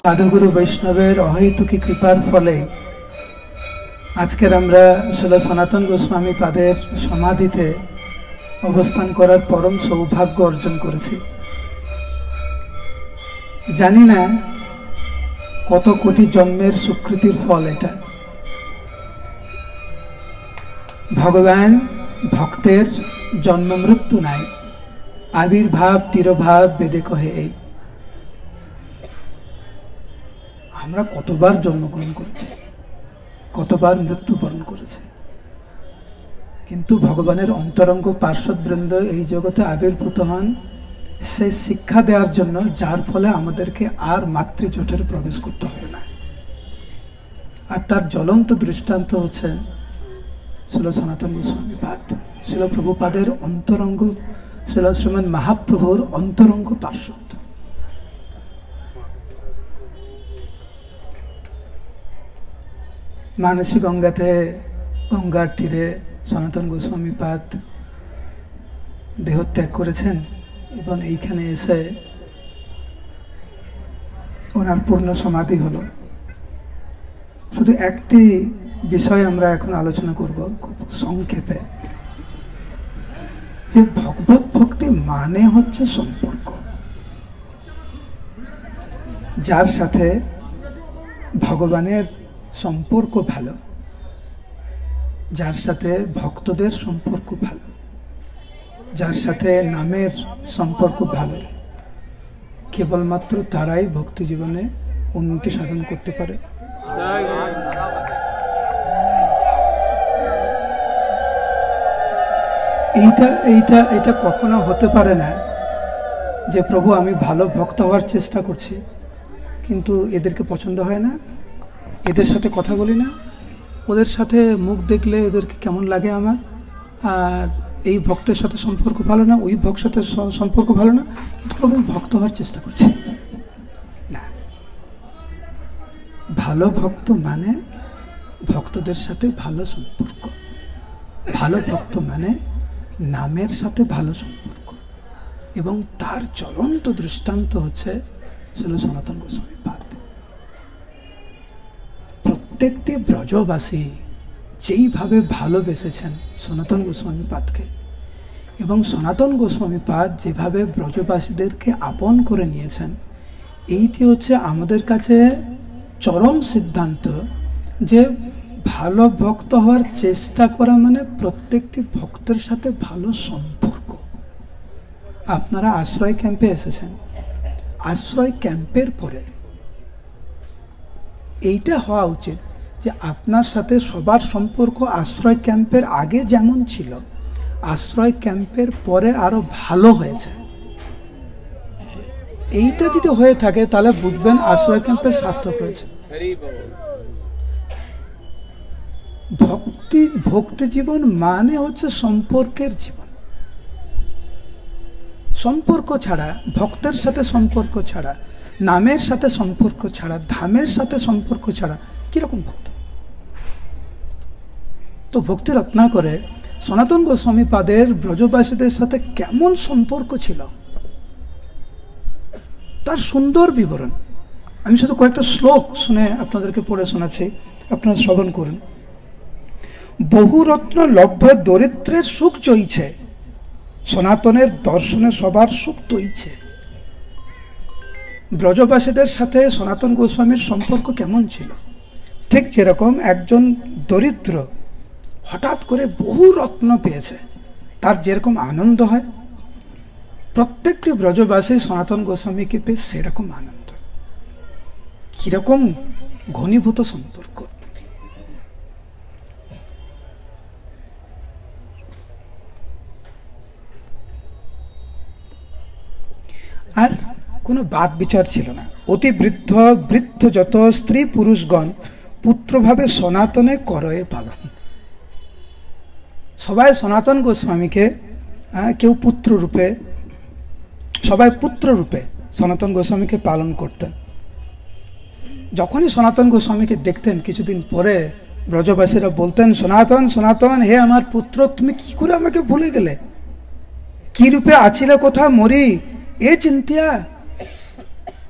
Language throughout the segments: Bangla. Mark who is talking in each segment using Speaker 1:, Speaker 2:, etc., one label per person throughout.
Speaker 1: সাধুগুরু বৈষ্ণবের অহৈতুকী কৃপার ফলে আজকের আমরা শ্রীল সনাতন গোস্বামী পাদের সমাধিতে অবস্থান করার পরম সৌভাগ্য অর্জন করেছি। জানি না কত কোটি জন্মের সুকৃতির ফল এটা। ভগবান ভক্তের জন্ম মৃত্যু নাই, আবির্ভাব তিরোভাব বেদে কহে। এই আমরা কতবার জন্মগ্রহণ করেছি, কতবার মৃত্যুবরণ করেছি, কিন্তু ভগবানের অন্তরঙ্গ পার্শ্বদবৃন্দ এই জগতে আবির্ভূত হন সেই শিক্ষা দেওয়ার জন্য, যার ফলে আমাদেরকে আর মাতৃজঠরে প্রবেশ করতে হবে না। আর তার জ্বলন্ত দৃষ্টান্ত হচ্ছেন শ্রীল সনাতন গোস্বামী পাদ, শ্রীল প্রভুপাদের অন্তরঙ্গ, শ্রীল শ্রীমন মহাপ্রভুর অন্তরঙ্গ পার্শ্বদ। মানসী গঙ্গাতে, গঙ্গার তীরে সনাতন গোস্বামী পাদ দেহত্যাগ করেছেন এবং এইখানে এসে ওনার পূর্ণ সমাধি হলো। শুধু একটি বিষয় আমরা এখন আলোচনা করব খুব সংক্ষেপে, যে ভগবত ভক্তি মানে হচ্ছে সম্পর্ক, যার সাথে ভগবানের সম্পর্ক ভালো, যার সাথে ভক্তদের সম্পর্ক ভালো, যার সাথে নামের সম্পর্ক ভালো, কেবলমাত্র তারাই ভক্তি জীবনে উন্নতি সাধন করতে পারে। এইটা কখনো হতে পারে না যে প্রভু আমি ভালো ভক্ত হওয়ার চেষ্টা করছি, কিন্তু এদেরকে পছন্দ হয় না, এদের সাথে কথা বলি না, ওদের সাথে মুখ দেখলে এদেরকে কেমন লাগে আমার, আর এই ভক্তের সাথে সম্পর্ক ভালো না, ওই ভক্তের সাথে সম্পর্ক ভালো না, কিন্তু প্রভু ভক্ত হওয়ার চেষ্টা করছি না। ভালো ভক্ত মানে ভক্তদের সাথে ভালো সম্পর্ক, ভালো ভক্ত মানে নামের সাথে ভালো সম্পর্ক, এবং তার জ্বলন্ত দৃষ্টান্ত হচ্ছে শ্রীল সনাতন গোস্বামী পাদ। প্রত্যেকটি ব্রজবাসী যেইভাবে ভালোবেসেছেন সনাতন গোস্বামী পাদকে, এবং সনাতন গোস্বামী পাদ যেভাবে ব্রজবাসীদেরকে আপন করে নিয়েছেন, এইটি হচ্ছে আমাদের কাছে চরম সিদ্ধান্ত যে ভালো ভক্ত হওয়ার চেষ্টা করা মানে প্রত্যেকটি ভক্তের সাথে ভালো সম্পর্ক। আপনারা আশ্রয় ক্যাম্পে এসেছেন, আশ্রয় ক্যাম্পের পরে এইটা হওয়া উচিত যে আপনার সাথে সবার সম্পর্ক আশ্রয় ক্যাম্পের আগে যেমন ছিল, আশ্রয় ক্যাম্পের পরে আরো ভালো হয়েছে। এইটা যদি হয়ে থাকে তাহলে বুঝবেন আশ্রয় ক্যাম্পের সার্থক হয়েছে। ভক্তি জীবন মানে হচ্ছে সম্পর্কের জীবন। সম্পর্ক ছাড়া, ভক্তের সাথে সম্পর্ক ছাড়া, নামের সাথে সম্পর্ক ছাড়া, ধামের সাথে সম্পর্ক ছাড়া কিরকম ভক্ত? তো ভক্তি রত্না করে সনাতন গোস্বামী পাদের ব্রজবাসীদের সাথে কেমন সম্পর্ক ছিল তার সুন্দর বিবরণ। আমি শুধু কয়েকটা শ্লোক শুনে আপনাদেরকে পড়ে শোনাচ্ছি, আপনারা শ্রবণ করুন। বহু রত্ন লভ্য দরিদ্রের সুখ চইছে, সনাতনের দর্শনে সবার সুখ তৈছে। ব্রজবাসীদের সাথে সনাতন গোস্বামীর সম্পর্ক কেমন ছিল? ঠিক যেরকম একজন দরিদ্র হঠাৎ করে বহু রত্ন পেয়েছে, তার যেরকম আনন্দ হয়, প্রত্যেকটি ব্রজবাসী সনাতন গোস্বামীকে পেয়ে সেরকম আনন্দ। কিরকম ঘনীভূত সম্পর্ক! আর কোনো বাদ বিচার ছিল না। অতি বৃদ্ধ যত স্ত্রী পুরুষগণ পুত্রভাবে সনাতনে করয়ে পালন। সবাই সনাতন গোস্বামীকে কেউ পুত্র রূপে, সবাই পুত্র রূপে সনাতন গোস্বামীকে পালন করতেন। যখনই সনাতন গোস্বামীকে দেখতেন, কিছুদিন পরে ব্রজবাসীরা বলতেন, সনাতন সনাতন, হে আমার পুত্র, তুমি কি করে আমাকে ভুলে গেলে? কি রূপে আছিলে কোথা মরি এ চিন্তিয়া,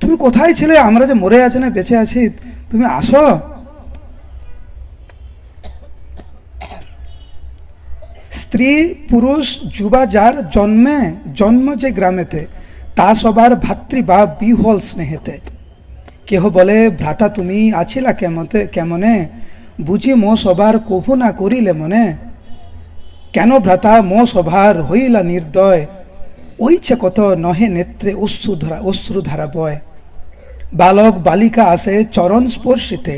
Speaker 1: তুমি তুমি কোথায় ছিলে? আমরা যে মরে আছি না বেঁচে আছি, তুমি আসো। স্ত্রী পুরুষ যুবা যার জন্ম যে গ্রামেতে, তা সবার ভাতৃভাব বিহ্বল স্নেহেতে। কেহ বলে ভ্রাতা তুমি আছিলা কেমনে, বুঝি মো সবার কভু না করিলে মনে। কেন ভ্রাতা মো সভার হইলা নির্দয়, ওইছে কত নহে নেত্রে অশ্রুধারা বয়। বালক বালিকা আসে চরণ স্পর্শিতে,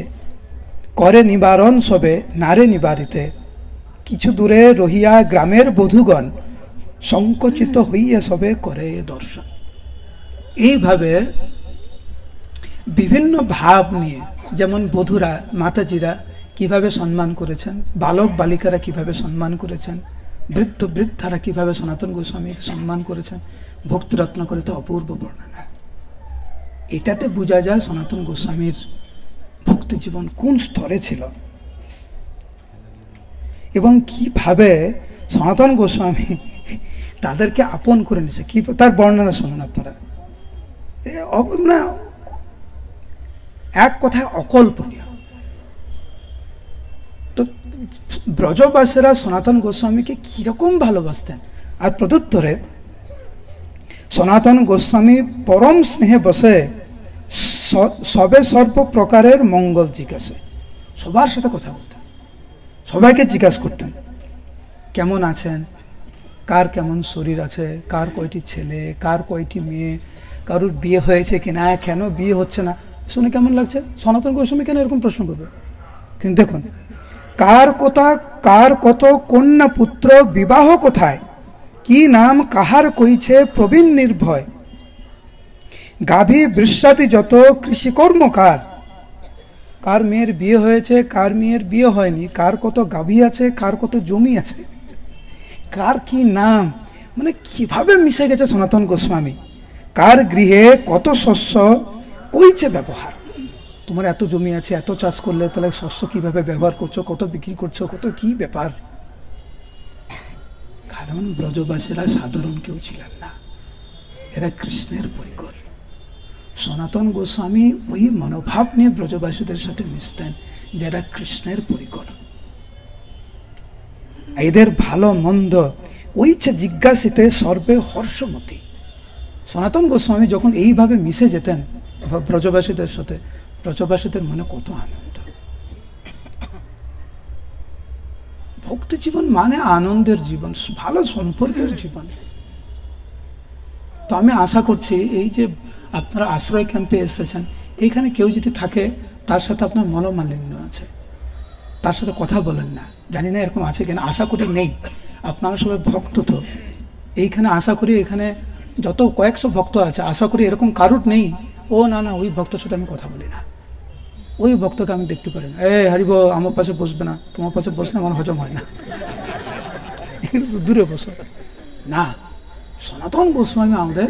Speaker 1: করে নিবারণ সবে নারে নিবারিতে। কিছু দূরে রহিয়া গ্রামের বধূগণ, সংকোচিত হইয়া সবে করে দর্শন। এইভাবে বিভিন্ন ভাব নিয়ে, যেমন বধূরা মাতাজিরা কিভাবে সম্মান করেছেন, বালক বালিকারা কিভাবে সম্মান করেছেন, বৃদ্ধারা কিভাবে সনাতন গোস্বামীকে সম্মান করেছেন, ভক্তিরত্ন করে তো অপূর্ব বর্ণনা। এটাতে বোঝা যায় সনাতন গোস্বামীর ভক্তি জীবন কোন স্তরে ছিল এবং কিভাবে সনাতন গোস্বামী তাদেরকে আপন করে নিয়েছে। কি তার বর্ণনা শুনুন আপনারা, এক কথায় অকল্পনীয়। তো ব্রজবাসীরা সনাতন গোস্বামীকে কিরকম ভালোবাসতেন, আর প্রত্যুত্তরে সনাতন গোস্বামী পরম স্নেহে বসে সবে সর্ব প্রকারের মঙ্গল জিজ্ঞাসে। সবার সাথে কথা বলতেন, সবাইকে জিজ্ঞাসা করতেন কেমন আছেন, কার কেমন শরীর আছে, কার কয়টি ছেলে, কার কয়টি মেয়ে, কারোর বিয়ে হয়েছে কিনা, কেন বিয়ে হচ্ছে না, শুনে কেমন লাগছে। সনাতন গোস্বামী কেন এরকম প্রশ্ন করবে? কিন্তু দেখুন, কার কত কন্যা পুত্র বিবাহ কোথায়, কি নাম কাহার কইছে প্রবীণ নির্ভয়। গাভী বৃষ্যাতি যত কৃষিকর্ম কার মেয়ের বিয়ে হয়েছে, কার মেয়ের বিয়ে হয়নি, কার কত গাভী আছে, কার কত জমি আছে, কার কি নাম, মানে কিভাবে মিশে গেছে সনাতন গোস্বামী। কার গৃহে কত শস্য কইছে ব্যবহার, তোমার এত জমি আছে, এত চাষ করলে তাহলে শস্য কিভাবে ব্যবহার করছো, কত বিক্রি করছো, কত কি ব্যাপার। কারণ ব্রজবাসীরা সাধারণ কেউ ছিলেন না, এরা কৃষ্ণের পরিকর। সনাতন গোস্বামী ওই মনোভাব নিয়ে ব্রজবাসীদের সাথে মিশতেন যারা কৃষ্ণের পরিকর। এদের ভালো মন্দ ওইছে জিজ্ঞাসিতে সর্বে হর্ষমতি। সনাতন গোস্বামী যখন এইভাবে মিশে যেতেন ব্রজবাসীদের সাথে, ব্রজবাসীদের মনে কত আনন্দ। ভক্তি জীবন মানে আনন্দের জীবন, ভালো সম্পর্কের জীবন। তো আমি আশা করছি এই যে আপনারা আশ্রয় ক্যাম্পে এসেছেন, এইখানে কেউ যদি থাকে তার সাথে আপনার মনোমালিন্য আছে, তার সাথে কথা বলেন না, জানি না এরকম আছে কিনা, আশা করি নেই। আপনারা সবাই ভক্ত, তো এইখানে আশা করি এখানে যত কয়েকশো ভক্ত আছে, আশা করি এরকম কারুর নেই ও না ওই ভক্তের সাথে আমি কথা বলি না, ওই ভক্তকে আমি দেখতে পারি না, হারিব আমার পাশে বসবে না, তোমার পাশে বসলে আমার হজম হয় না, দূরে বসো না। সনাতন গোস্বামী আমাদের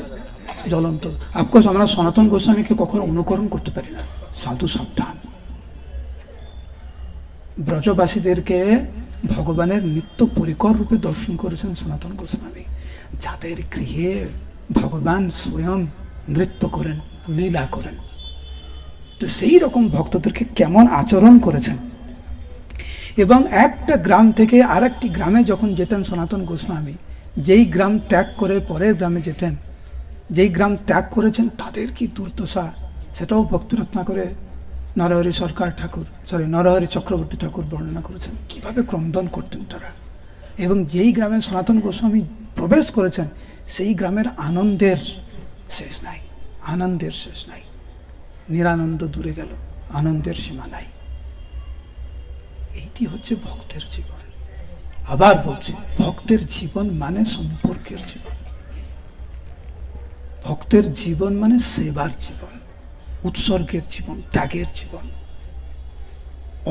Speaker 1: জ্বলন্ত। অফকোর্স আমরা সনাতন গোস্বামীকে কখনো অনুকরণ করতে পারি না, সাধু সাবধান। ব্রজবাসীদেরকে ভগবানের নিত্য পরিকর রূপে দর্শন করেছেন সনাতন গোস্বামী, যাদের গৃহে ভগবান স্বয়ং নৃত্য করেন, লীলা করেন। তো সেই রকম ভক্তদেরকে কেমন আচরণ করেছেন। এবং একটা গ্রাম থেকে আর একটি গ্রামে যখন যেতেন সনাতন গোস্বামী, যেই গ্রাম ত্যাগ করে পরের গ্রামে যেতেন, যেই গ্রাম ত্যাগ করেছেন তাদের কি দুর্দশা, সেটাও ভক্তিরত্নাকরে নরহরি নরহরি চক্রবর্তী ঠাকুর বর্ণনা করেছেন, কিভাবে ক্রন্দন করতেন তারা। এবং যেই গ্রামে সনাতন গোস্বামী প্রবেশ করেছেন সেই গ্রামের আনন্দের শেষ নাই, আনন্দের শেষ নাই। নিরানন্দ দূরে গেল, আনন্দের সীমা নাই। এইটি হচ্ছে ভক্তের জীবন। আবার বলছি, ভক্তের জীবন মানে সম্পর্কের জীবন, ভক্তের জীবন মানে সেবার জীবন, উৎসর্গের জীবন, ত্যাগের জীবন,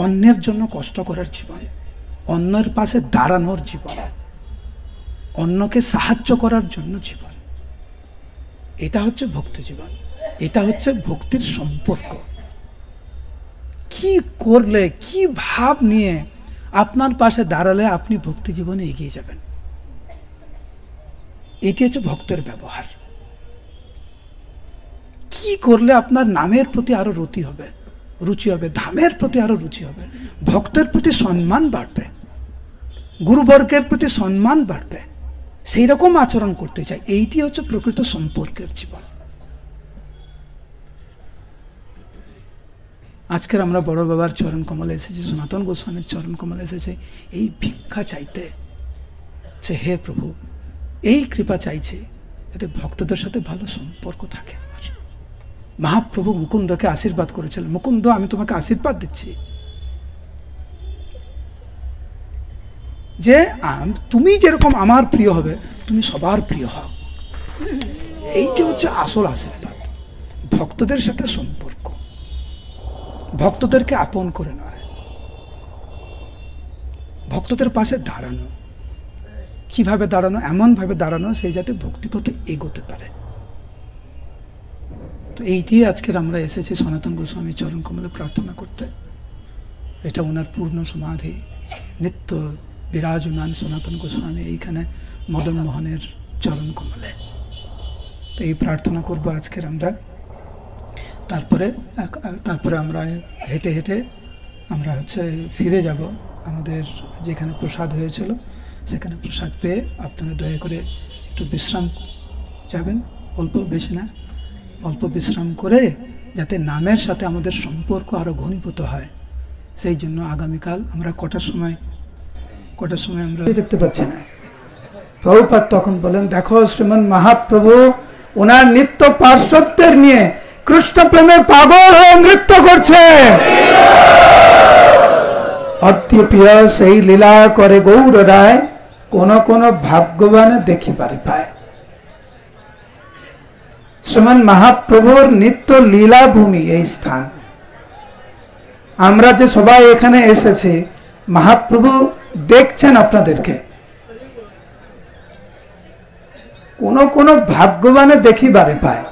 Speaker 1: অন্যের জন্য কষ্ট করার জীবন, অন্যের পাশে দাঁড়ানোর জীবন, অন্যকে সাহায্য করার জন্য জীবন। এটা হচ্ছে ভক্তি জীবন, এটা হচ্ছে ভক্তির সম্পর্ক। কি করলে, কি ভাব নিয়ে আপনার পাশে দাঁড়ালে আপনি ভক্তি জীবনে এগিয়ে যাবেন, এটি হচ্ছে ভক্তের ব্যবহার। কি করলে আপনার নামের প্রতি আরো রুচি হবে, ধামের প্রতি আরো রুচি হবে, ভক্তের প্রতি সম্মান বাড়বে, গুরুবর্গের প্রতি সম্মান বাড়বে, সেই রকম আচরণ করতে চাই। এইটি হচ্ছে প্রকৃত সম্পর্কের জীবন। আজকের আমরা বড় বাবার চরণ কমলে এসেছি, সনাতন গোস্বামীর চরণ কমলে এসেছে এই ভিক্ষা চাইতে, যে হে প্রভু, এই কৃপা চাইছে যাতে ভক্তদের সাথে ভালো সম্পর্ক থাকে। মহাপ্রভু মুকুন্দকে আশীর্বাদ করেছিলেন, মুকুন্দ আমি তোমাকে আশীর্বাদ দিচ্ছি যে তুমি যেরকম আমার প্রিয় হবে, তুমি সবার প্রিয় হও। এইটি হচ্ছে আসল আশীর্বাদ, ভক্তদের সাথে সম্পর্ক, ভক্তদেরকে আপন করে নয়, ভক্তদের পাশে দাঁড়ানো। কিভাবে দাঁড়ানো? এমনভাবে দাঁড়ানো সেই যাতে ভক্তিপথে এগোতে পারে। তো এইটি আজকের আমরা এসেছি সনাতন গোস্বামী চরণ কমলে প্রার্থনা করতে। এটা ওনার পূর্ণ সমাধি, নিত্য বিরাজমান সনাতন গোস্বামী এইখানে মদন মোহনের চরণ কমলে। তো এই প্রার্থনা করবো আজকের আমরা। তারপরে আমরা হেঁটে হেঁটে আমরা ফিরে যাব আমাদের যেখানে প্রসাদ হয়েছিল সেখানে। প্রসাদ পেয়ে আপনারা দয়া করে একটু বিশ্রাম যাবেন, অল্প, বেশি না, অল্প বিশ্রাম করে যাতে নামের সাথে আমাদের সম্পর্ক আরো ঘনীভূত হয়। সেই জন্য আগামীকাল আমরা কটার সময় আমরা দেখতে পাচ্ছি না। প্রভুপাদ তখন বলেন, দেখো শ্রীমন মহাপ্রভু ওনার নিত্য পার্শ্বদের নিয়ে কৃষ্ণ প্রেমে পাগল হয়ে নৃত্য করছে। অত্যপ্রিয় সেই লীলা করে গৌর রায়, কোন কোন ভাগ্যবানে দেখিবারে পায়। শ্রীমন মহাপ্রভুর নিত্য লীলা ভূমি এই স্থান। আমরা যে সবাই এখানে এসেছি, মহাপ্রভু দেখছেন আপনাদেরকে। কোন কোন ভাগ্যবানে দেখিবারে পায়,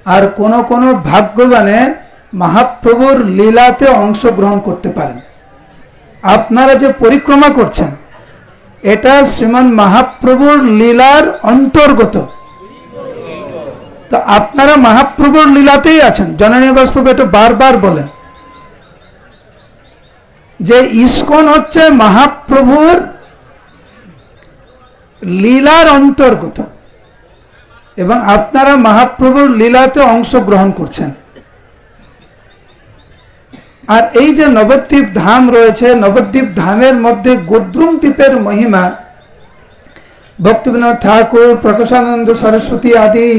Speaker 1: আর কোন কোন ভাগ্যবানে মহাপ্রভুর লীলাতে অংশগ্রহণ করতে পারেন। আপনারা যে পরিক্রমা করছেন এটা শ্রীমান মহাপ্রভুর লীলার অন্তর্গত। তো আপনারা মহাপ্রভুর লীলাতেই আছেন। জননী বাসপ্রভু এটা বারবার বলেন যে ইস্কন হচ্ছে মহাপ্রভুর লীলার অন্তর্গত এবং আপনারা মহাপ্রভুর লীলাতে অংশগ্রহণ করছেন। আর এই যে নবদ্বীপ ধাম রয়েছে, নবদ্বীপ ধামের মধ্যে গোদ্রুম দ্বীপের মহিমা ভক্তিবিনোদ ঠাকুর, প্রকাশানন্দ সরস্বতী আদি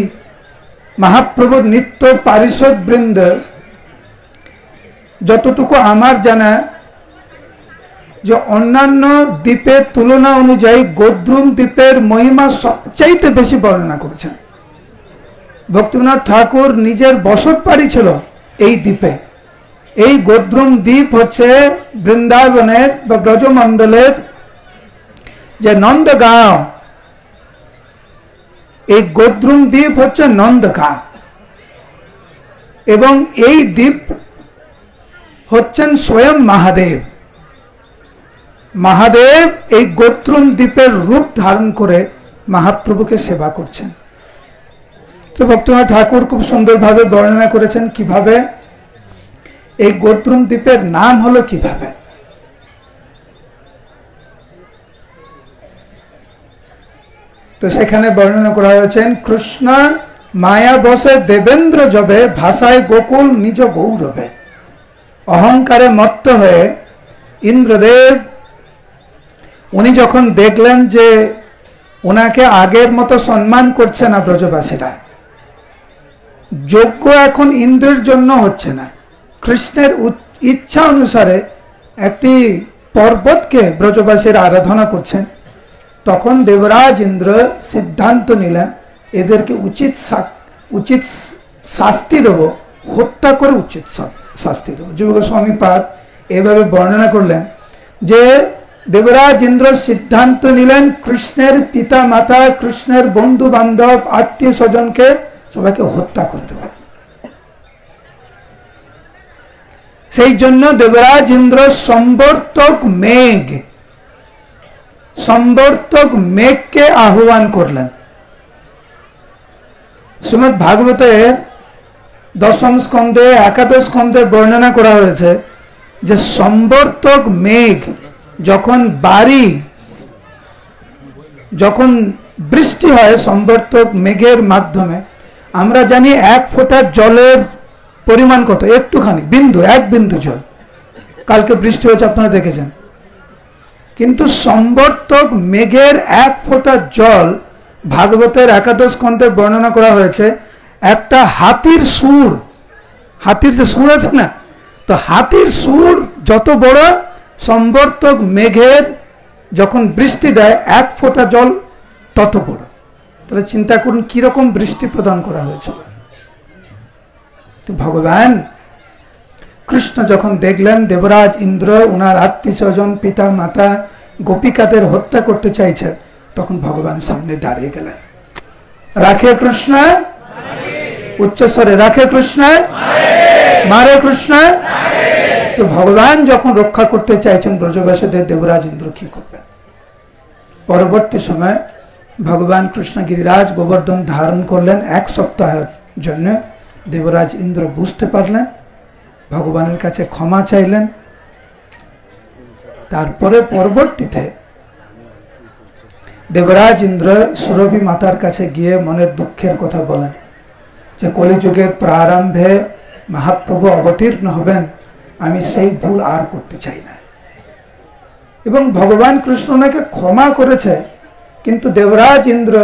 Speaker 1: মহাপ্রভুর নিত্য পারিষদ বৃন্দ, যতটুকু আমার জানা, যে অন্যান্য দ্বীপের তুলনা অনুযায়ী গোদ্রুম দ্বীপের মহিমা সবচাইতে বেশি বর্ণনা করেছেন। ভক্তিবিনোদ ঠাকুর নিজের বসত বাড়ি ছিল এই দ্বীপে। এই গোদ্রুম দ্বীপ হচ্ছে বৃন্দাবনের বা ব্রজমণ্ডলের যে নন্দগাঁও, এই গোদ্রুম দ্বীপ হচ্ছে নন্দগাঁও এবং এই দ্বীপ হচ্ছেন স্বয়ং মহাদেব। মহাদেব এই গোদ্রুম দ্বীপের রূপ ধারণ করে মহাপ্রভুকে সেবা করছেন। তো ভক্তিবিনোদ ঠাকুর খুব সুন্দরভাবে বর্ণনা করেছেন কিভাবে এই গোদ্রুম দ্বীপের নাম হলো কিভাবে। তো সেখানে বর্ণনা করা হয়েছেন, কৃষ্ণ মায়া বসে দেবেন্দ্র জবে, ভাষায় গোকুল নিজ গৌরবে। অহংকারে মত্ত হয়ে ইন্দ্রদেব উনি যখন দেখলেন যে ওনাকে আগের মতো সম্মান করছে না ব্রজবাসীরা, যজ্ঞ এখন ইন্দ্রের জন্য হচ্ছে না, কৃষ্ণের ইচ্ছা অনুসারে একটি পর্বতকে ব্রজবাসীরা আরাধনা করছেন, তখন দেবরাজ ইন্দ্র সিদ্ধান্ত নিলেন এদেরকে উচিত শাস্তি দেব, হত্যা করে উচিত শাস্তি দেব। জীব গোস্বামী পাদ এভাবে বর্ণনা করলেন যে দেবরাজ ইন্দ্র সিদ্ধান্ত নিলেন কৃষ্ণের পিতা মাতা, কৃষ্ণের বন্ধু বান্ধব, আত্মীয় স্বজনকে সবাইকে হত্যা করে দেবে। সেই জন্য দেবরাজ ইন্দ্র সম্বর্তক মেঘকে আহ্বান করলেন। শ্রীমদ্ ভাগবতের দশম স্কন্ধে, একাদশ স্কন্ধে বর্ণনা করা হয়েছে যে সম্বর্তক মেঘ যখন বৃষ্টি হয়, সম্বর্তক মেঘের মাধ্যমে আমরা জানি এক ফোঁটা জলের পরিমাণ কত, একটুখানি বিন্দু, এক বিন্দু জল। কালকে বৃষ্টি হয়েছে আপনারা দেখেছেন, কিন্তু সম্বর্তক মেঘের এক ফোঁটা জল ভাগবতের একাদশ স্কন্ধে বর্ণনা করা হয়েছে একটা হাতির সুর, হাতির যে সুর আছে না, তো হাতির সুর যত বড়, সম্বর্তক মেঘের যখন বৃষ্টি দেয় এক ফোঁটা জল তত বড়। তাহলে চিন্তা করুন কিরকম বৃষ্টি প্রদান করা হয়েছিল। তো ভগবান কৃষ্ণ যখন দেখলেন দেবরাজ ইন্দ্র ওনার আত্মীয় স্বজন, পিতা মাতা, গোপিকাদের হত্যা করতে চাইছে, তখন ভগবান সামনে দাঁড়িয়ে গেলেন। রাখে কৃষ্ণ, উচ্চস্বরে রাখে কৃষ্ণ, মারে কৃষ্ণ। তো ভগবান যখন রক্ষা করতে চাইছেন ব্রজবাসীদের, দেবরাজ ইন্দ্র কি করবেন? পরবর্তী সময় ভগবান কৃষ্ণ গিরিরাজ গোবর্ধন ধারণ করলেন 1 সপ্তাহের জন্য। দেবরাজ ইন্দ্র বুঝতে পারলেন, ভগবানের কাছে ক্ষমা চাইলেন। তারপরে পরবর্তীতে দেবরাজ ইন্দ্র সুরভি মাতার কাছে গিয়ে মনের দুঃখের কথা বলেন যে কলিযুগের প্রারম্ভে মহাপ্রভু অবতীর্ণ হবেন, আমি সেই ভুল আর করতে চাই না। এবং ভগবান কৃষ্ণ ওনাকে ক্ষমা করেছে, কিন্তু দেবরাজ ইন্দ্র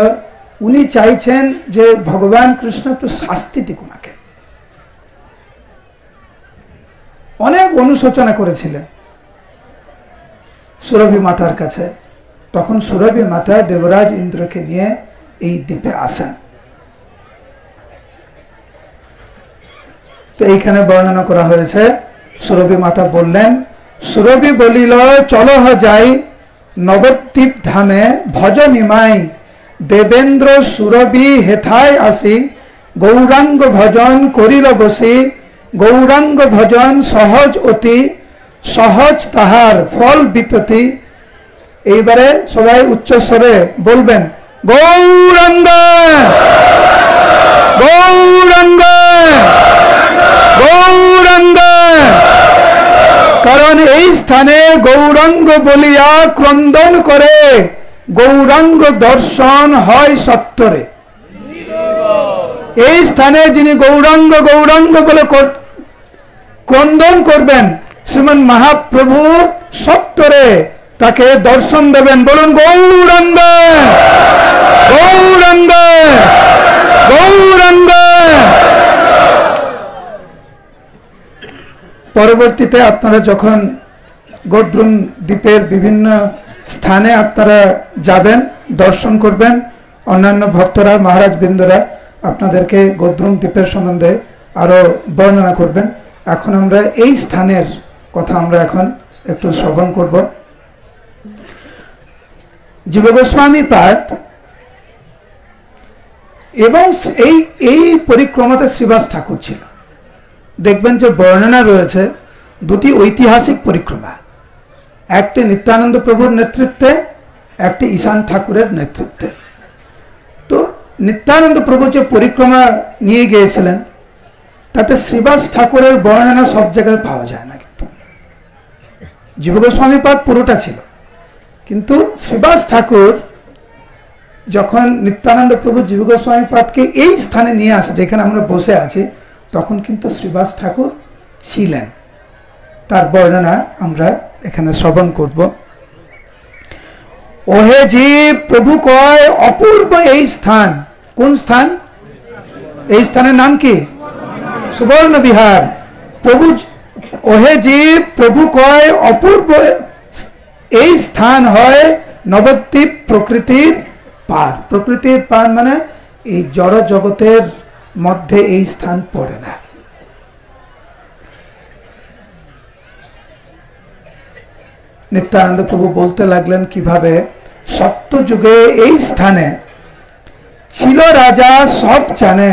Speaker 1: উনি চাইছেন যে ভগবান কৃষ্ণ একটু শাস্তি দিক ওনাকে। অনেক অনুশোচনা করেছিলেন সুরভি মাতার কাছে। তখন সুরভি মাতা দেবরাজ ইন্দ্রকে নিয়ে এই দ্বীপে আসেন। তো এইখানে বর্ণনা করা হয়েছে, সুরভি মাতা বললেন, সুরভি বলিল চলো যাই নবদ্বীপ ধামে ভজ নিমাই, দেবেন্দ্র সুরভি হেথায় আসি, গৌরাঙ্গ ভজন করিল বসি, গৌরাঙ্গ ভজন সহজ অতি, সহজ তাহার ফল বিততি। এইবারে সবাই উচ্চস্বরে বলবেন গৌরাঙ্গ গৌরাঙ্গ গৌরাঙ্গ। কারণ এই স্থানে গৌরাঙ্গ বলিয়া ক্রন্দন করে গৌরাঙ্গ দর্শন হয় সত্তরে। এই স্থানে যিনি গৌরাঙ্গ গৌরাঙ্গ বলে ক্রন্দন করবেন, শ্রীমন মহাপ্রভু সত্তরে তাকে দর্শন দেবেন। বলুন গৌরাঙ্গ গৌরাঙ্গ গৌরাঙ্গ। পরবর্তীতে আপনারা যখন গোদ্রুম দ্বীপের বিভিন্ন স্থানে আপনারা যাবেন, দর্শন করবেন, অন্যান্য ভক্তরা, মহারাজ বৃন্দরা আপনাদেরকে গোদ্রুম দ্বীপের সম্বন্ধে আরো বর্ণনা করবেন। এখন আমরা এই স্থানের কথা আমরা এখন একটু শ্রবণ করব। জীব গোস্বামী পাদ এবং এই পরিক্রমাতে শ্রীবাস ঠাকুর ছিল। দেখবেন যে বর্ণনা রয়েছে দুটি ঐতিহাসিক পরিক্রমা, একটি নিত্যানন্দ প্রভুর নেতৃত্বে, একটি ঈশান ঠাকুরের নেতৃত্বে। তো নিত্যানন্দ প্রভু যে পরিক্রমা নিয়ে গিয়েছিলেন তাতে শ্রীবাস ঠাকুরের বর্ণনা সব জায়গায় পাওয়া যায় না, কিন্তু জীব গোস্বামী পাদ পুরোটা ছিল। কিন্তু শ্রীবাস ঠাকুর যখন নিত্যানন্দ প্রভু জীব গোস্বামী পাদকে এই স্থানে নিয়ে আসে যেখানে আমরা বসে আছি, তখন কিন্তু শ্রীবাস ঠাকুর ছিলেন। তার বর্ণনা আমরা এখানে শ্রবণ করব। ওহে জীব প্রভু কয় অপূর্ব এই স্থান। কোন স্থান? এই স্থানের নাম কি? সুবর্ণ বিহার। প্রভু ওহে জীব প্রভু কয় অপূর্ব এই স্থান হয় নবদ্বীপ প্রকৃতির পার। প্রকৃতির পার মানে এই জড় জগতের মধ্যে এই স্থান পড়ে না। নিত্যানন্দ প্রভু বলতে লাগলেন কিভাবে সত্য যুগে এই স্থানে ছিল রাজা সব জানে,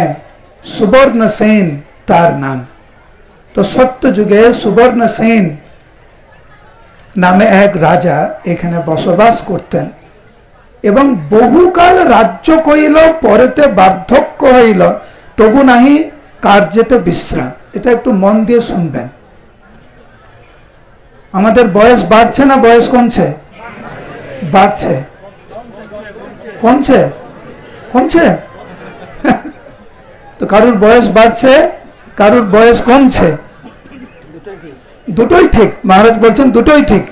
Speaker 1: সুবর্ণ সেন তার নাম। তো সত্য যুগে সুবর্ণ সেন নামে এক রাজা এখানে বসবাস করতেন এবং বহুকাল রাজ্য কইল, পরেতে বার্ধক্য হইল, তবু নাহি কার্যেতে বিশ্রাম। এটা একটু মন দিয়ে শুনবেন। আমাদের বয়স বাড়ছে না বয়স কমছে? বাড়ছে। কমছে? কমছে। তো কারুর বয়স বাড়ছে, কারুর বয়স কমছে। দুটোই ঠিক, মহারাজ বলছেন দুটোই ঠিক।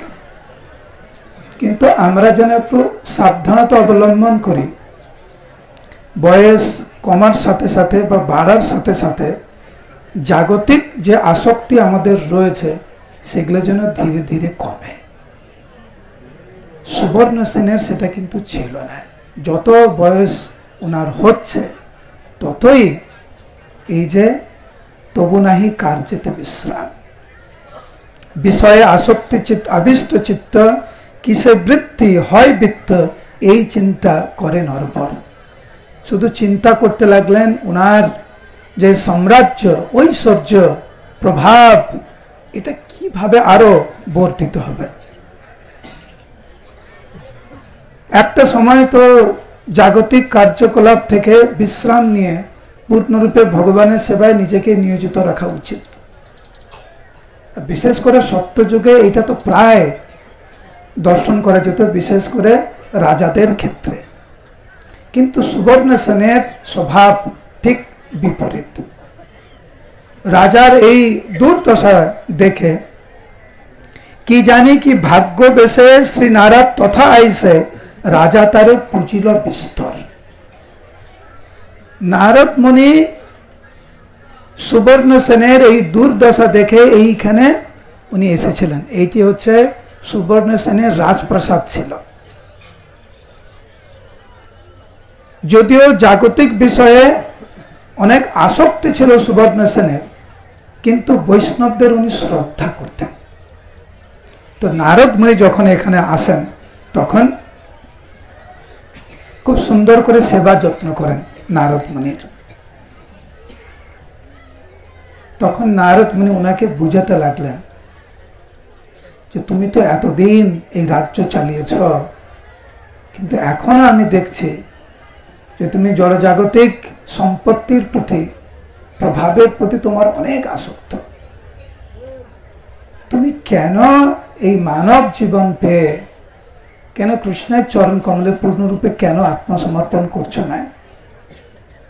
Speaker 1: কিন্তু আমরা যেন একটু সাবধানতা অবলম্বন করি। বয়স কমার সাথে সাথে বা বাড়ার সাথে সাথে জাগতিক যে আসক্তি আমাদের রয়েছে সেগুলো যেন ধীরে ধীরে কমে। সুবর্ণ সেনের সেটা কিন্তু ছিল না। যত বয়স ওনার হচ্ছে ততই এই যে তবু নাহি কার্যেতে বিশ্রাম, বিষয়ে আসক্তি চিত্ত, আবিষ্ট চিত্ত, কিসে বৃত্তি হয় বৃত্ত, এই চিন্তা করে নরবর। শুধু চিন্তা করতে লাগলেন ওনার যে সাম্রাজ্য, ঐশ্বর্য, প্রভাব, এটা কিভাবে আরো বর্ধিত হবে। একটা সময় তো জাগতিক কার্যকলাপ থেকে বিশ্রাম নিয়ে পূর্ণরূপে ভগবানের সেবায় নিজেকে নিয়োজিত রাখা উচিত। বিশেষ করে সত্যযুগে এটা তো প্রায় দর্শন করা যেত, বিশেষ করে রাজাদের ক্ষেত্রে। কিন্তু সুবর্ণ সেনের স্বভাব ঠিক বিপরীত। রাজার এই দুর্দশা দেখে কি জানি কি ভাগ্য বেশে শ্রী নারদ তথা আইসে, রাজা তারে পুজিল বিস্তর। নারদ মুনি সুবর্ণ সেনের এই দুর্দশা দেখে এইখানে উনি এসেছিলেন। এইটি হচ্ছে সুবর্ণ সেনের রাজপ্রাসাদ ছিল। যদিও জাগতিক বিষয়ে অনেক আসক্তি ছিল সুবর্ণ সেনের, কিন্তু বৈষ্ণবদের উনি শ্রদ্ধা করতেন। তো নারদ মুনি যখন এখানে আসেন তখন খুব সুন্দর করে সেবা যত্ন করেন নারদ মুনির। তখন নারদ মুনি ওনাকে বুঝাতে লাগলেন যে তুমি তো এতদিন এই রাজ্য চালিয়েছ, কিন্তু এখন আমি দেখছি যে তুমি জড়জাগতিক সম্পত্তির প্রতি, প্রভাবের প্রতি তোমার অনেক আসক্ত। তুমি কেন এই মানব জীবন পেয়ে কেন কৃষ্ণের চরণ কমলে পূর্ণরূপে কেন আত্মসমর্পণ করছো না?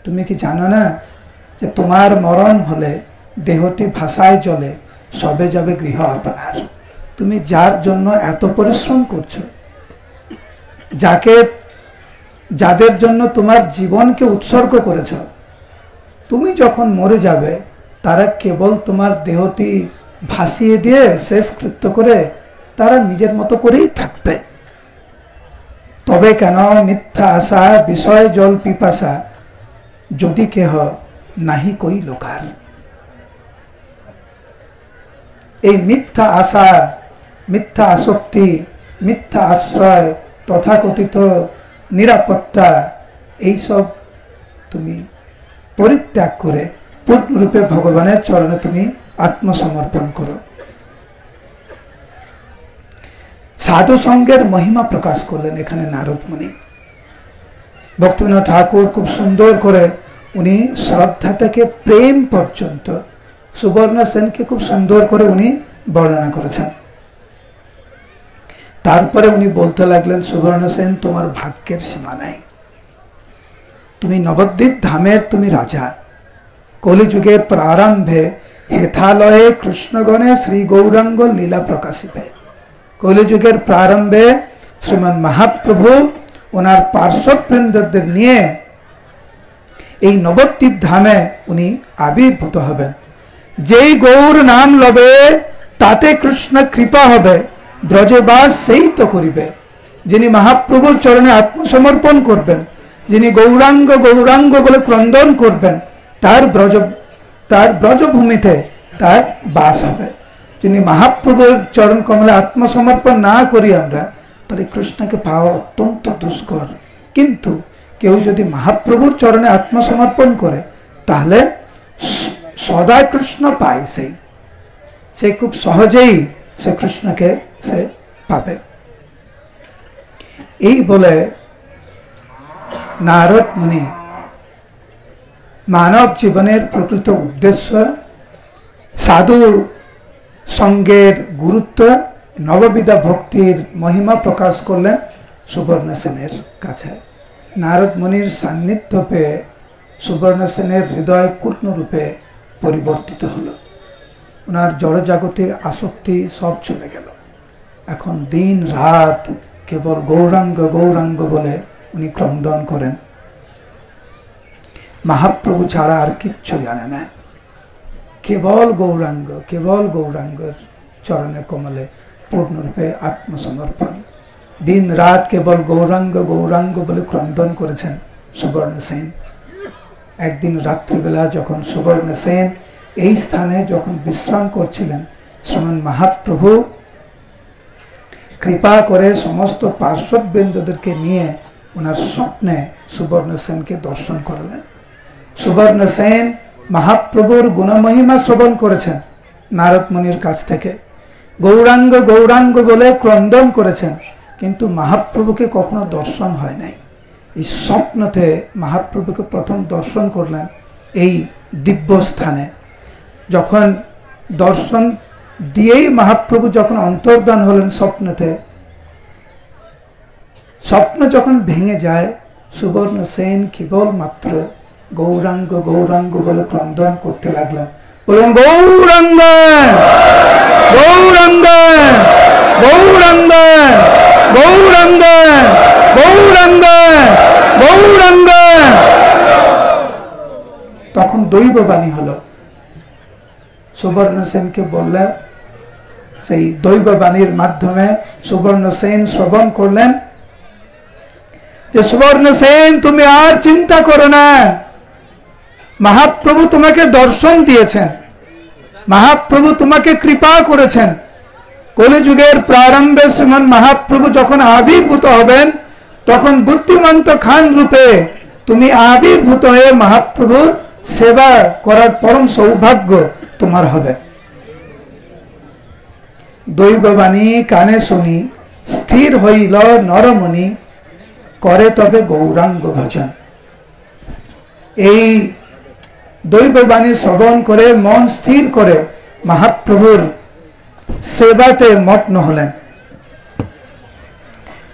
Speaker 1: তুমি কি জানো না যে তোমার মরণ হলে দেহটি ভাষায় জলে, সবে যাবে গৃহ আপনার। তুমি যার জন্য এত পরিশ্রম করছো, যাদের জন্য তোমার জীবনকে উৎসর্গ করেছ, তুমি যখন মরে যাবে তারা কেবল তোমার দেহটি ভাসিয়ে দিয়ে শেষ কৃত্য করে তারা নিজের মতো করেই থাকবে। তবে কেন মিথ্যা আশা, বিষয় জল পিপাসা, যদি কেহ নাহি কই লোকার। এই মিথ্যা আশা, মিথ্যা আসক্তি, মিথ্যা আশ্রয়, তথাকথিত নিরাপত্তা, এইসব তুমি পরিত্যাগ করে পূর্ণরূপে ভগবানের চরণে তুমি আত্মসমর্পণ করো। সাধু সঙ্গের মহিমা প্রকাশ করলেন এখানে নারদ মুনি। ভক্তিবিনোদ ঠাকুর খুব সুন্দর করে উনি শ্রদ্ধা থেকে প্রেম পর্যন্ত সুবর্ণ সেনকে খুব সুন্দর করে উনি বর্ণনা করেছেন। তারপরে উনি বলতে লাগলেন, সুবর্ণ সেন তোমার ভাগ্যের সীমা নাই। তুমি নবদ্বীপ ধামের তুমি রাজা। কলিযুগের প্রারম্ভে হেথালয়ে কৃষ্ণগণে শ্রী গৌরাঙ্গ লীলা প্রকাশিবে। কলিযুগের প্রারম্ভে শ্রীমান মহাপ্রভু ওনার পার্শ্ববৃন্দদের নিয়ে এই নবদ্বীপ ধামে উনি আবির্ভূত হবেন। যেই গৌর নাম লবে তাতে কৃষ্ণ কৃপা হবে, ব্রজবাস সেই তো করিবে। যিনি মহাপ্রভুর চরণে আত্মসমর্পণ করবেন, যিনি গৌরাঙ্গ গৌরাঙ্গ বলে ক্রন্দন করবেন, তার ব্রজভূমিতে তার বাস হবে। যিনি মহাপ্রভুর চরণ কমলে আত্মসমর্পণ না করি আমরা, তাহলে কৃষ্ণকে পাওয়া অত্যন্ত দুষ্কর। কিন্তু কেউ যদি মহাপ্রভুর চরণে আত্মসমর্পণ করে তাহলে সদা কৃষ্ণ পায়। সে খুব সহজেই সে কৃষ্ণকে সে পাবে। এই বলে নারদ মুনি মানব জীবনের প্রকৃত উদ্দেশ্য, সাধু সঙ্গের গুরুত্ব, নববিধা ভক্তির মহিমা প্রকাশ করলেন সুবর্ণ সেনের কাছে। নারদ মুনির সান্নিধ্য পেয়ে সুবর্ণ সেনের হৃদয় পূর্ণরূপে পরিবর্তিত হলো। ওনার জড়জাগতিক আসক্তি সব চলে গেল। এখন দিন রাত কেবল গৌরাঙ্গ গৌরাঙ্গ বলে উনি ক্রন্দন করেন। মহাপ্রভু ছাড়া আর কিচ্ছু জানে না, কেবল গৌরাঙ্গ, কেবল গৌরাঙ্গের চরণে কমলে পূর্ণরূপে আত্মসমর্পণ। দিন রাত কেবল গৌরাঙ্গ গৌরাঙ্গ বলে ক্রন্দন করেছেন সুবর্ণ সেন। একদিন রাত্রিবেলা যখন সুবর্ণ সেন এই স্থানে যখন বিশ্রাম করছিলেন, শ্রীমান মহাপ্রভু কৃপা করে সমস্ত পার্শ্ববৃন্দদেরকে নিয়ে ওনার স্বপ্নে সুবর্ণ সেনকে দর্শন করলেন। সুবর্ণ সেন মহাপ্রভুর গুণমহিমা শ্রবণ করেছেন নারদ মুনির কাছ থেকে, গৌরাঙ্গ গৌরাঙ্গ বলে ক্রন্দন করেছেন, কিন্তু মহাপ্রভুকে কখনো দর্শন হয় নাই। এই স্বপ্নতে মহাপ্রভুকে প্রথম দর্শন করলেন এই দিব্য স্থানে। যখন দর্শন দিয়েই মহাপ্রভু যখন অন্তর্ধান হলেন স্বপ্নতে, স্বপ্ন যখন ভেঙে যায়, সুবর্ণ সেন কেবল মাত্র গৌরাঙ্গ গৌরাঙ্গ বলে ক্রন্দন করতে লাগলেন। বলুন গৌরাঙ্গ গৌরাঙ্গ গৌরাঙ্গ গৌরাঙ্গ গৌরাঙ্গ গৌরাঙ্গ। তখন দৈববাণী হলো। সুবর্ণ সেনকে বললেন, সেই দৈববাণীর মাধ্যমে সুবর্ণ সেন শ্রবণ করলেন যে সুবর্ণ সেন তুমি আর চিন্তা করো না, মহাপ্রভু তোমাকে দর্শন দিয়েছেন, মহাপ্রভু তোমাকে কৃপা করেছেন। কলিযুগের প্রারম্ভে শ্রীমান মহাপ্রভু যখন আবির্ভূত হবেন, তখন বুদ্ধিমন্ত খান রূপে তুমি আবির্ভূত হয়ে মহাপ্রভুর সেবা করার পরম সৌভাগ্য তোমার হবে। দৈববাণী কানে শুনি স্থির হইল নরমণি, করে তবে গৌরাঙ্গ ভজন। এই দৈববাণী শ্রবণ করে মন স্থির করে মহাপ্রভুর সেবাতে মগ্ন হলেন।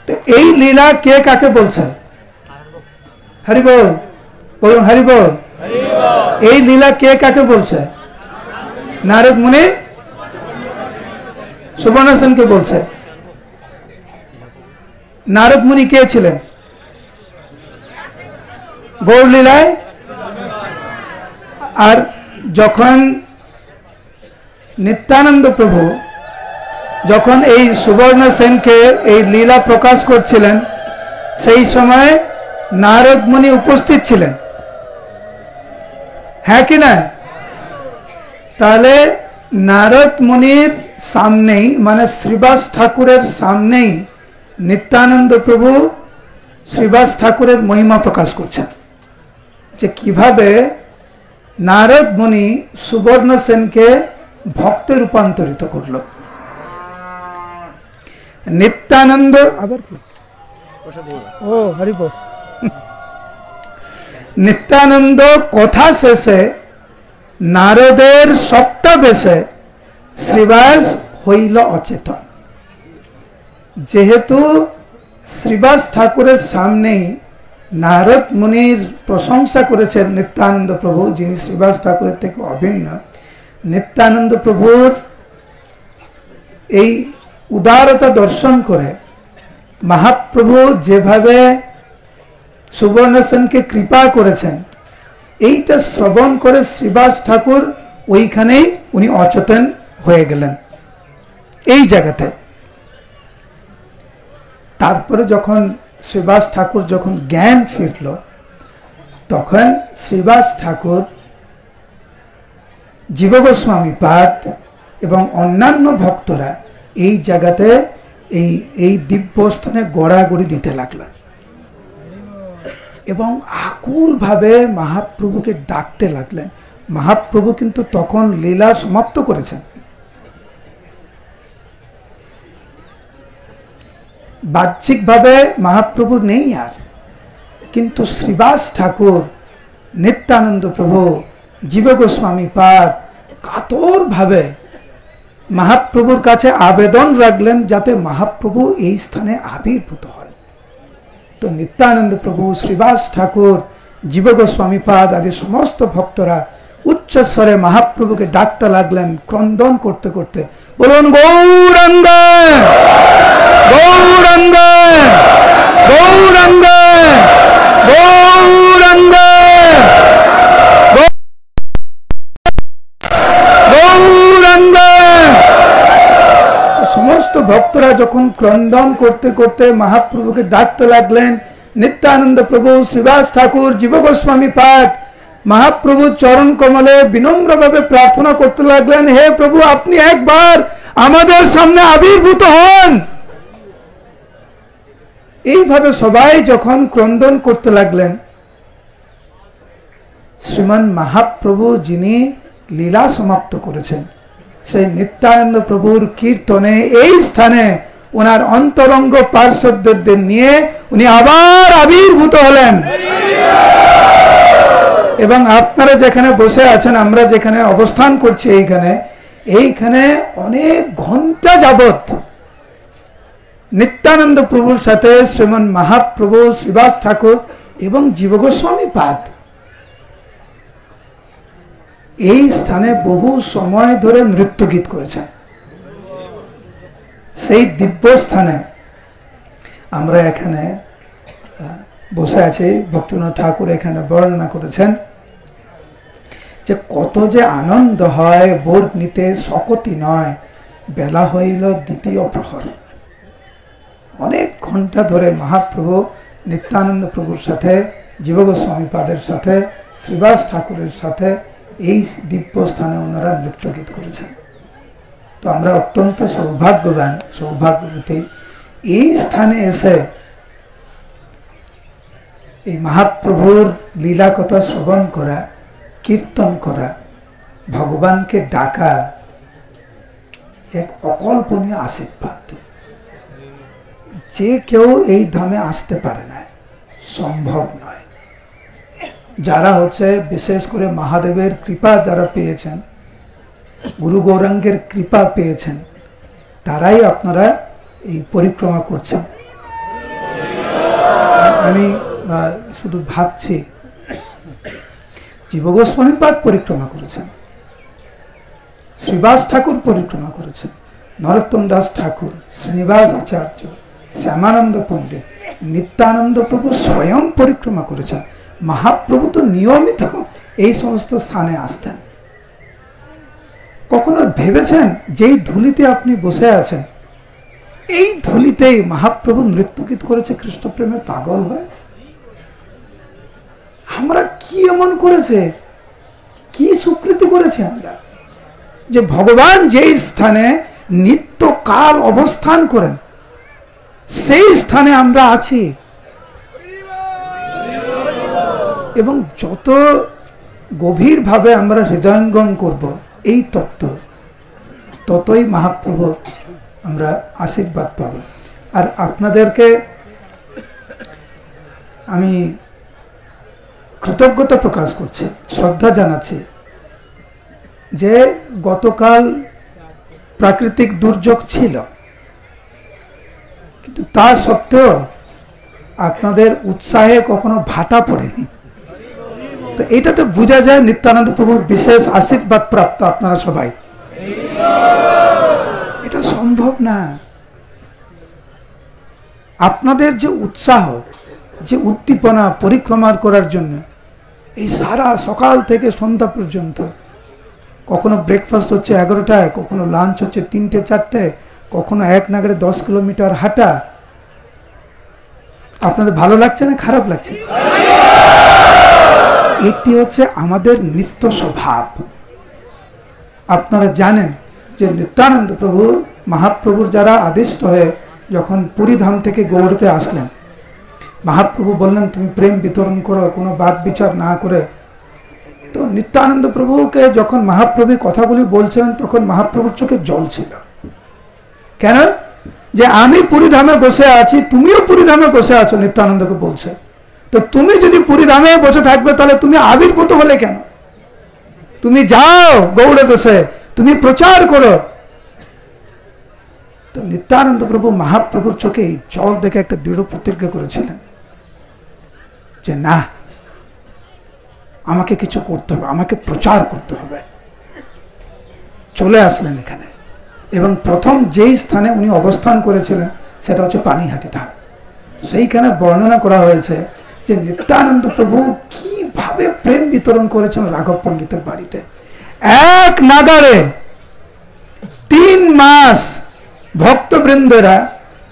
Speaker 1: তো এই লীলা কে কাকে বলছে? হরিবল বলুন, হরিবল। এই লীলা কে কাকে বলছে? নারদ মুনি সুবর্ণ সেনকে বলছে। নারদ মুনি কে ছিলেন গৌর লীলায়? আর যখন নিত্যানন্দ প্রভু যখন এই সুবর্ণ সেনকে এই লীলা প্রকাশ করছিলেন, সেই সময় নারদ মুনি উপস্থিত ছিলেন, হ্যাঁ কি না? তাহলে নারদ মুনির সামনেই, মানে শ্রীবাস ঠাকুরের সামনেই নিত্যানন্দ প্রভু শ্রীবাস ঠাকুরের মহিমা প্রকাশ করছেন, যে কিভাবে নারদ মুনি সুবর্ণ সেনকে ভক্তে রূপান্তরিত করল। নিত্যানন্দ আবার কি ও হরিব নিত্যানন্দ কথা শেষে নারদের সপ্তাবেশে শ্রীবাস হইল অচেতন। যেহেতু শ্রীবাস ঠাকুরের সামনেই নারদ মুনির প্রশংসা করেছেন নিত্যানন্দ প্রভু, যিনি শ্রীবাস ঠাকুরের থেকে অভিন্ন, নিত্যানন্দ প্রভুর এই উদারতা দর্শন করে মহাপ্রভু যেভাবে সুবর্ণ সেনকে কৃপা করেছেন, এইটা শ্রবণ করে শ্রীবাস ঠাকুর ওইখানেই উনি অচেতন হয়ে গেলেন এই জায়গাতে। তারপরে যখন শ্রীবাস ঠাকুর যখন জ্ঞান ফিরল, তখন শ্রীবাস ঠাকুর, জীব গোস্বামী পাদ এবং অন্যান্য ভক্তরা এই জায়গাতে এই দিব্য স্থানে গড়াগড়ি দিতে লাগলেন এবং আকুল ভাবে মহাপ্রভুকে ডাকতে লাগলেন। মহাপ্রভু কিন্তু তখন লীলা সমাপ্ত করেছেন। বাহ্যিকভাবে মহাপ্রভু নেই আর, কিন্তু শ্রীবাস ঠাকুর নিত্যানন্দ প্রভু, জীব গোস্বামী পাদ কাতর ভাবে মহাপ্রভুর কাছে আবেদন রাখলেন যাতে মহাপ্রভু এই স্থানে আবির্ভূত হন। তো নিত্যানন্দ প্রভু, শ্রীবাস ঠাকুর, জীব গোস্বামী পাদ আদি সমস্ত ভক্তরা উচ্চস্বরে মহাপ্রভুকে ডাকতে লাগলেন, ক্রন্দন করতে করতে, বলুন গৌরাঙ্গ গৌরাঙ্গ গৌরাঙ্গ গৌরাঙ্গ গৌরাঙ্গ। সমস্ত ভক্তরা যখন ক্রন্দন করতে করতে মহাপ্রভুকে ডাকতে লাগলেন, নিত্যানন্দ প্রভু, শ্রীবাস ঠাকুর, জীব গোস্বামী পাদ মহাপ্রভু চরণ কমলে বিনম্রভাবে প্রার্থনা করতে লাগলেন, হে প্রভু, আপনি একবার আমাদের সামনে আবির্ভূত হন। এইভাবে সবাই যখন ক্রন্দন করতে লাগলেন, শ্রীমান মহাপ্রভু যিনি লীলা সমাপ্ত করেছেন, সেই নিত্যানন্দ প্রভুর কীর্তনে এই স্থানে ওনার অন্তরঙ্গ পার্শ্বদের নিয়ে উনি আবার আবির্ভূত হলেন। এবং আপনারা যেখানে বসে আছেন, আমরা যেখানে অবস্থান করছি, এইখানে অনেক ঘন্টা যাবত নিত্যানন্দ প্রভুর সাথে শ্রীমান মহাপ্রভু, শ্রীবাস ঠাকুর এবং জীব গোস্বামী পাদ এই স্থানে বহু সময় ধরে নৃত্য গীত করেছেন। সেই দিব্য স্থানে আমরা এখানে বসে আছি। ভক্তিনাথ ঠাকুর এখানে বর্ণনা করেছেন যে কত যে আনন্দ হয়, বোর নিতে শকতি নয়, বেলা হইল দ্বিতীয় প্রহর। অনেক ঘন্টা ধরে মহাপ্রভু নিত্যানন্দ প্রভুর সাথে, জীব গোস্বামী পাদের সাথে, শ্রীবাস ঠাকুরের সাথে এই দিব্য স্থানে ওনারা নৃত্য গীত করেছেন। তো আমরা অত্যন্ত সৌভাগ্যবান, সৌভাগ্যবতী এই স্থানে এসে এই মহাপ্রভুর লীলা কথা শ্রবণ করা, কীর্তন করা, ভগবানকে ডাকা এক অকল্পনীয় আশীর্বাদ। যে কেউ এই ধামে আসতে পারে না, সম্ভব নয়। যারা বিশেষ করে মহাদেবের কৃপা যারা পেয়েছেন, গুরু গৌরাঙ্গের কৃপা পেয়েছেন, তারাই আপনারা এই পরিক্রমা করছেন। আমি শুধু ভাবছি, জীব গোস্বামী পাদ পরিক্রমা করেছেন, শ্রীবাস ঠাকুর পরিক্রমা করেছেন, নরোত্তম দাস ঠাকুর, শ্রীনিবাস আচার্য, শ্যামানন্দ পণ্ডিত, নিত্যানন্দ প্রভু স্বয়ং পরিক্রমা করেছেন। মহাপ্রভু তো নিয়মিত এই সমস্ত স্থানে আসতেন। কখনো ভেবেছেন যেই ধুলিতে আপনি বসে আছেন, এই ধুলিতেই মহাপ্রভু নৃত্যগীত করেছে কৃষ্ণ প্রেমে পাগল হয়ে? আমরা কি এমন করেছে, কি স্বীকৃতি করেছে আমরা যে ভগবান যেই স্থানে নিত্যকাল অবস্থান করেন, সেই স্থানে আমরা আছি। এবং যত গভীরভাবে আমরা হৃদয়ঙ্গম করব এই তত্ত্ব, ততই মহাপ্রভু আমরা আশীর্বাদ পাব। আর আপনাদেরকে আমি কৃতজ্ঞতা প্রকাশ করছি, শ্রদ্ধা জানাচ্ছি যে গতকাল প্রাকৃতিক দুর্যোগ ছিল, কিন্তু তা সত্ত্বেও আপনাদের উৎসাহে কখনো ভাটা পড়েনি। তো এটাতে বোঝা যায় নিত্যানন্দ প্রভুর বিশেষ আশীর্বাদ প্রাপ্ত আপনারা সবাই। এটা সম্ভব না। আপনাদের যে উৎসাহ, যে উদ্দীপনা পরিক্রমা করার জন্য, এই সারা সকাল থেকে সন্ধ্যা পর্যন্ত, কখনো ব্রেকফাস্ট হচ্ছে 11টায়, কখনো লাঞ্চ হচ্ছে 3টে 4টায়, কখনো এক নাগাড়ে 10 কিলোমিটার হাঁটা। আপনাদের ভালো লাগছে না খারাপ লাগছে? এটি হচ্ছে আমাদের নিত্য স্বভাব। আপনারা জানেন যে নিত্যানন্দ প্রভু, মহাপ্রভুর যারা আদিষ্ট হয়ে যখন পুরী ধাম থেকে গৌড়তে আসলেন, মহাপ্রভু বললেন তুমি প্রেম বিতরণ করো, কোনো বাদ বিচার না করে। তো নিত্যানন্দ প্রভুকে যখন মহাপ্রভু কথাগুলি বলছিলেন, তখন মহাপ্রভুর চোখে জল ছিল। কেন? যে আমি পুরী ধামে বসে আছি, তুমিও পুরী ধামে বসে আছো, নিত্যানন্দকে বলছে। তো তুমি যদি পুরী ধামে বসে থাকবে তাহলে তুমি আবির্ভূত হলে কেন? তুমি যাও গৌড় দেশে, তুমি প্রচার করো। তো নিত্যানন্দ প্রভু মহাপ্রভুর চোখে এই জল দেখে একটা দৃঢ় প্রতিজ্ঞা করেছিলেন যে না, আমাকে কিছু করতে হবে, আমাকে প্রচার করতে হবে। চলে আসলেন এখানে, এবং প্রথম যেই স্থানে উনি অবস্থান করেছিলেন সেটা হচ্ছে পানিহাটি ধাম। সেইখানে বর্ণনা করা হয়েছে যে নিত্যানন্দ প্রভু কিভাবে প্রেম বিতরণ করেছেন রাঘব পণ্ডিতের বাড়িতে। এক নাগাড়ে 3 মাস ভক্তবৃন্দরা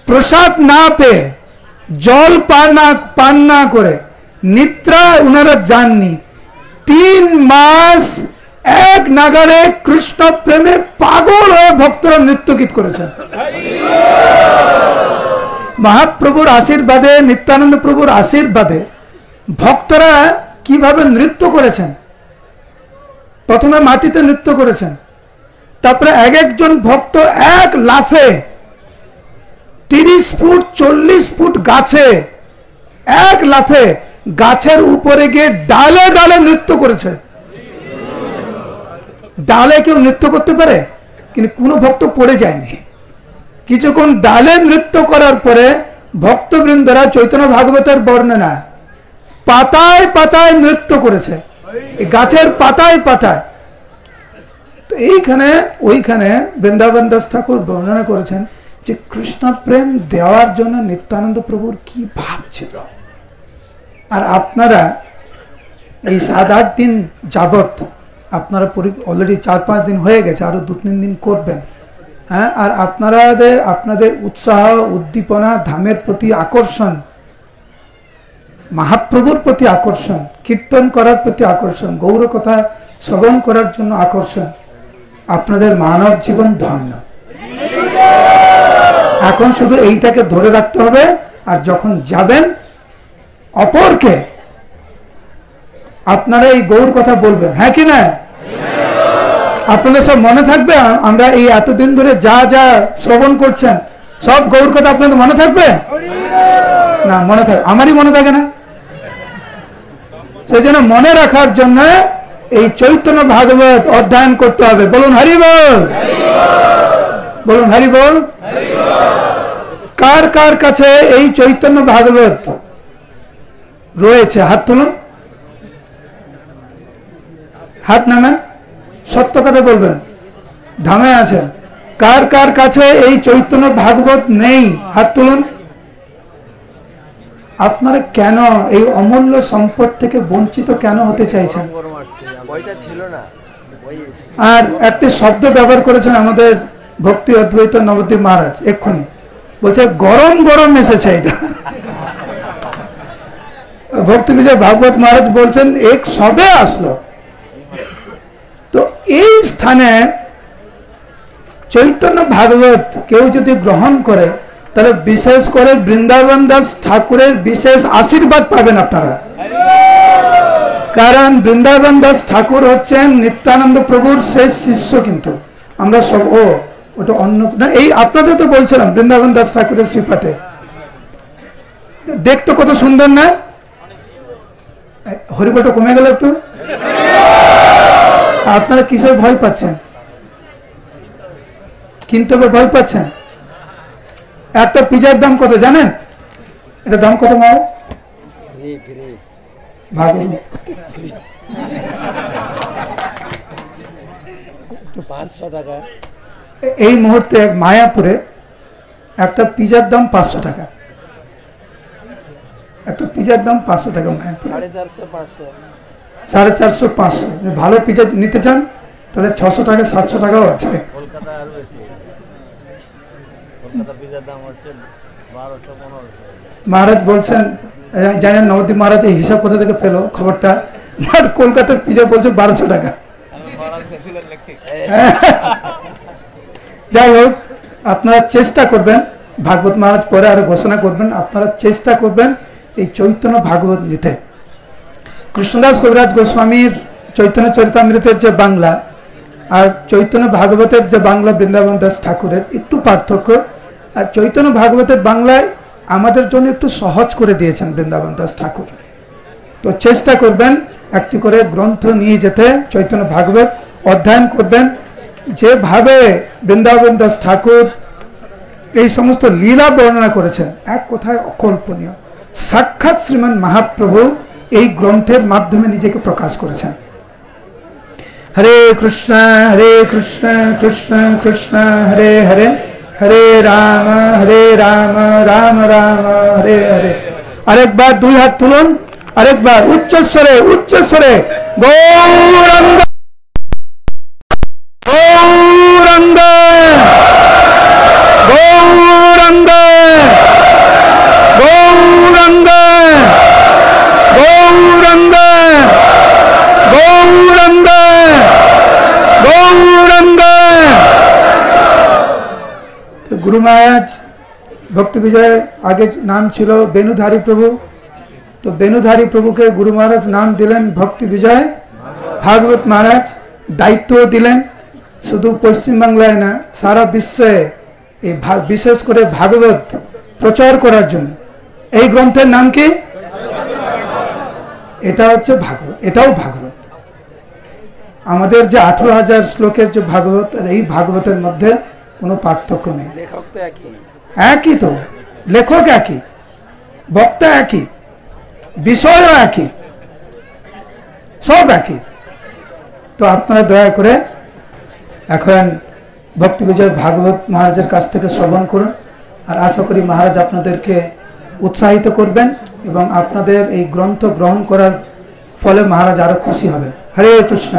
Speaker 1: প্রসাদ না পেয়ে, জল পান না করে নিদ্রা ওনারা যাননি। 3 মাস এক নাগারে কৃষ্ণ প্রেমে পাগল হয়ে ভক্তরা নৃত্য গীত করেছেন। মহাপ্রভুর আশীর্বাদে, নিত্যানন্দ প্রভুর আশীর্বাদে ভক্তরা কিভাবে নৃত্য করেছেন। প্রথমে মাটিতে নৃত্য করেছেন, তারপরে এক একজন ভক্ত এক লাফে 30 ফুট 40 ফুট গাছে এক লাফে গাছের উপরে গিয়ে ডালে ডালে নৃত্য করেছে। ডালে কেউ নৃত্য করতে পারে, কিন্তু কোনো ভক্ত পড়ে যায়নি। কিছুক্ষণ ডালে নৃত্য করার পরে ভক্তবৃন্দরা চৈতন্য ভাগবতের বর্ণনা পাতায় পাতায় নৃত্য করেছে, গাছের পাতায় পাতায়। তো ওইখানে বৃন্দাবন দাস ঠাকুর বর্ণনা করেছেন যে কৃষ্ণ প্রেম দেওয়ার জন্য নিত্যানন্দ প্রভুর কি ভাব ছিল। আর আপনারা এই 7-8 দিন যাবত, আপনারা অলরেডি 4-5 দিন হয়ে গেছে, আরো 2-3 দিন করবেন। হ্যাঁ, আর আপনাদের উৎসাহ, উদ্দীপনা, ধামের প্রতি আকর্ষণ, মহাপ্রভুর প্রতি আকর্ষণ, কীর্তন করার প্রতি আকর্ষণ, গৌর কথা শ্রবণ করার জন্য আকর্ষণ, আপনাদের মানব জীবন ধন্য। এখন শুধু এইটাকে ধরে রাখতে হবে, আর যখন যাবেন অপরকে আপনারা এই গৌর কথা বলবেন। হ্যাঁ কি না? আপনাদের সব মনে থাকবে? আমরা এই এতদিন ধরে যা যা শ্রবণ করছেন সব গৌর কথা আপনাদের মনে থাকবে না? মনে থাকবে, আমারই মনে থাকে না। সেই জন্য মনে রাখার জন্য এই চৈতন্য ভাগবত অধ্যয়ন করতে হবে। বলুন হরি বল, বলুন হরি বল। কার কার কাছে এই চৈতন্য ভাগবত রয়েছে? হাত তুলুন, হাত নামেন, সত্য কথা বলবেন। ধামে আছেন, কার কার কাছে এই চৈতন্য ভাগবত নেই? হাত তুলুন। আপনারা কেন এই অমূল্য সম্পদ থেকে বঞ্চিত কেন হতে চাইছেন? আর একটি শব্দ ব্যবহার করেছেন আমাদের ভক্তি অদ্বৈত নবদ্বীপ মহারাজ এক্ষুনি, বলছে গরম গরম এসেছে এটা। ভক্তি বিজয় ভাগবত মহারাজ বলছেন এক সবে আসলো। তো এই স্থানে চৈতন্য ভাগবত কেউ যদি গ্রহণ করে তাহলে বিশেষ করে বৃন্দাবন দাস ঠাকুরের বিশেষ আশীর্বাদ পাবেন আপনারা। কারণ বৃন্দাবন দাস ঠাকুর হচ্ছেন নিত্যানন্দ প্রভুর শেষ শিষ্য। কিন্তু আমরা সব ওটা অন্য না, এই আপনাদের তো বলছিলাম বৃন্দাবন দাস ঠাকুরের শ্রীপাঠে দেখতে কত সুন্দর না? হরিপাঠও কমে গেল একটু। আপনারা কিসের ভয় পাচ্ছেন? কিনতে হবে ভয় পাচ্ছেন? একটা পিজার দাম কত জানেন? এটা দাম কত মহারাজ? এই মুহূর্তে মায়াপুরে একটা পিজার দাম 500 টাকা। একটা পিজার দাম 500 টাকা মায়াপুরে। 450-500। ভালো পিজা নিতে চান তাহলে 600 টাকা 700 টাকাও আছে। মহারাজ বলছেন, জানেন নবদ্বীপ মহারাজ এই হিসাব কোথা থেকে পেল খবরটা? কলকাতার পিজা বলছে 1200 টাকা। যাই হোক, আপনারা চেষ্টা করবেন, ভাগবত মহারাজ পরে আরো ঘোষণা করবেন, আপনারা চেষ্টা করবেন এই চৈতন্য ভাগবত নিতে। কৃষ্ণদাস কবিরাজ গোস্বামীর চৈতন্য চরিতামৃতের যে বাংলা আর চৈতন্য ভাগবতের যে বাংলা বৃন্দাবন দাস ঠাকুরের একটু পার্থক্য। আর চৈতন্য ভাগবতের বাংলায় আমাদের জন্য একটু সহজ করে দিয়েছেন বৃন্দাবন দাস ঠাকুর। তো চেষ্টা করবেন একটি করে গ্রন্থ নিয়ে যেতে, চৈতন্য ভাগবত অধ্যয়ন করবেন। যেভাবে বৃন্দাবন দাস ঠাকুর এই সমস্ত লীলা বর্ণনা করেছেন, এক কথায় অকল্পনীয়। সাক্ষাৎ শ্রীমান মহাপ্রভু এই গ্রন্থের মাধ্যমে নিজেকে প্রকাশ করেছেন। হরে কৃষ্ণ কৃষ্ণ কৃষ্ণ হরে হরে, হরে রাম রাম রাম হরে হরে। আরেকবার দুই হাত তুলুন, আরেকবার উচ্চস্বরে গৌরাঙ্গ গৌরাঙ্গ গৌরাঙ্গ গৌরাঙ্গ গৌরাঙ্গ গৌরাঙ্গ গৌরাঙ্গ। তো গুরু মহারাজ ভক্তি বিজয় আগে নাম ছিল বেনুধারী প্রভু, তো বেনুধারী প্রভুকে গুরু মহারাজ নাম দিলেন ভক্তি বিজয় ভাগবত মহারাজ। দায়িত্ব দিলেন শুধু পশ্চিমবাংলায় না, সারা বিশ্বে এই বিশেষ করে ভাগবত প্রচার করার জন্য। এই গ্রন্থের নাম কি? এটা হচ্ছে ভাগবত, এটাও ভাগবত। আমাদের যে 18,000 শ্লোকের যে ভাগবত, আর এই ভাগবতের মধ্যে কোনো পার্থক্য নেই। একই তো, লেখক একই, বক্তা একই, বিষয়ও একই, সব একই। তো আপনারা দয়া করে এখন ভক্তি বিজয় ভাগবত মহারাজের কাছ থেকে শ্রবণ করুন। আর আশা করি মহারাজ আপনাদেরকে উৎসাহিত করবেন এবং আপনাদের এই গ্রন্থ গ্রহণ করার ফলে মহারাজ আরো খুশি হবেন। হরে কৃষ্ণ।